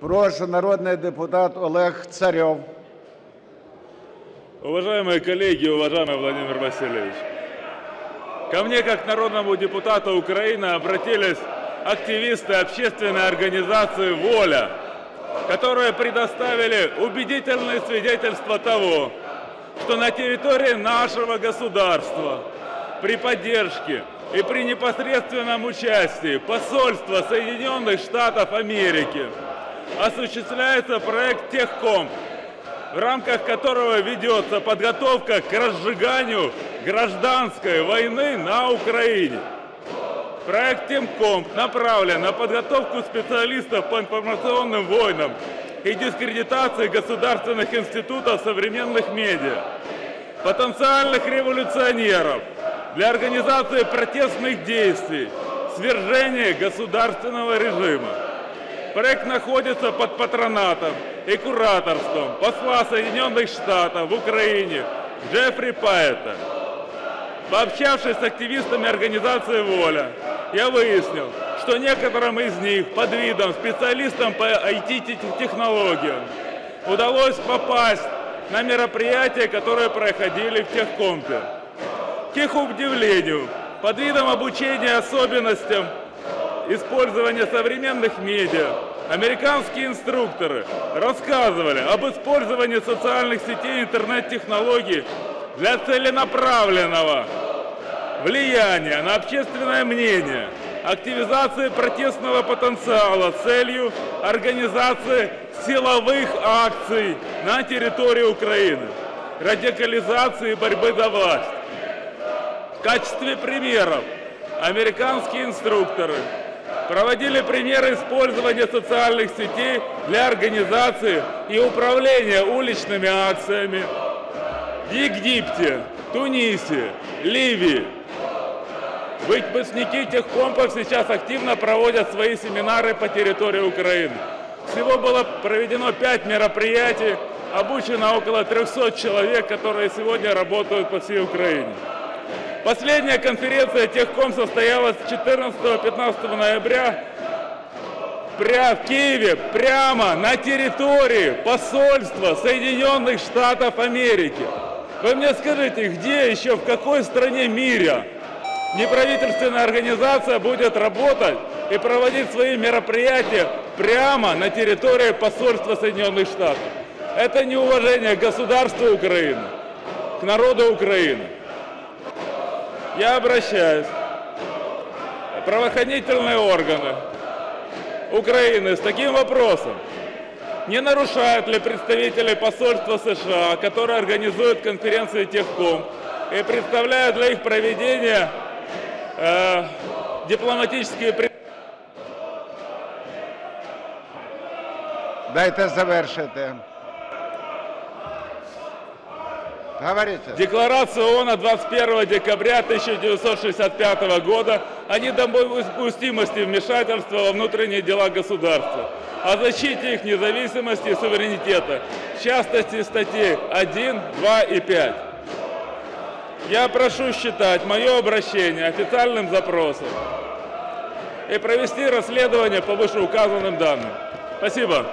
Прошу, народный депутат Олег Царев. Уважаемые коллеги, уважаемый Владимир Васильевич, ко мне, как народному депутату Украины, обратились активисты общественной организации «Воля», которые предоставили убедительные свидетельства того, что на территории нашего государства при поддержке и при непосредственном участии посольства Соединенных Штатов Америки осуществляется проект «Техкомп», в рамках которого ведется подготовка к разжиганию гражданской войны на Украине. Проект «Техкомп» направлен на подготовку специалистов по информационным войнам и дискредитации государственных институтов современных медиа, потенциальных революционеров для организации протестных действий, свержения государственного режима. Проект находится под патронатом и кураторством посла Соединенных Штатов в Украине Джеффри Пайета. Пообщавшись с активистами организации «Воля», я выяснил, что некоторым из них под видом специалистам по IT-технологиям удалось попасть на мероприятия, которые проходили в Техкомпе. К их удивлению, под видом обучения особенностям использования современных медиа американские инструкторы рассказывали об использовании социальных сетей и интернет-технологий для целенаправленного влияния на общественное мнение, активизации протестного потенциала с целью организации силовых акций на территории Украины, радикализации и борьбы за власть. В качестве примеров американские инструкторы проводили примеры использования социальных сетей для организации и управления уличными акциями в Египте, Тунисе, Ливии. Выпускники Техкомпов сейчас активно проводят свои семинары по территории Украины. Всего было проведено 5 мероприятий, обучено около 300 человек, которые сегодня работают по всей Украине. Последняя конференция Техком состоялась 14-15 ноября в Киеве, прямо на территории посольства Соединенных Штатов Америки. Вы мне скажите, где еще, в какой стране мира неправительственная организация будет работать и проводить свои мероприятия прямо на территории посольства Соединенных Штатов? Это неуважение к государству Украины, к народу Украины. Я обращаюсь в правоохранительные органы Украины с таким вопросом. Не нарушают ли представители посольства США, которые организуют конференции Техком и представляют для их проведения дипломатические представления? Дайте завершити. Говорите. Декларация ООН 21 декабря 1965 года о недопустимости вмешательства во внутренние дела государства, о защите их независимости и суверенитета, в частности статей 1, 2 и 5. Я прошу считать мое обращение официальным запросом и провести расследование по вышеуказанным данным. Спасибо.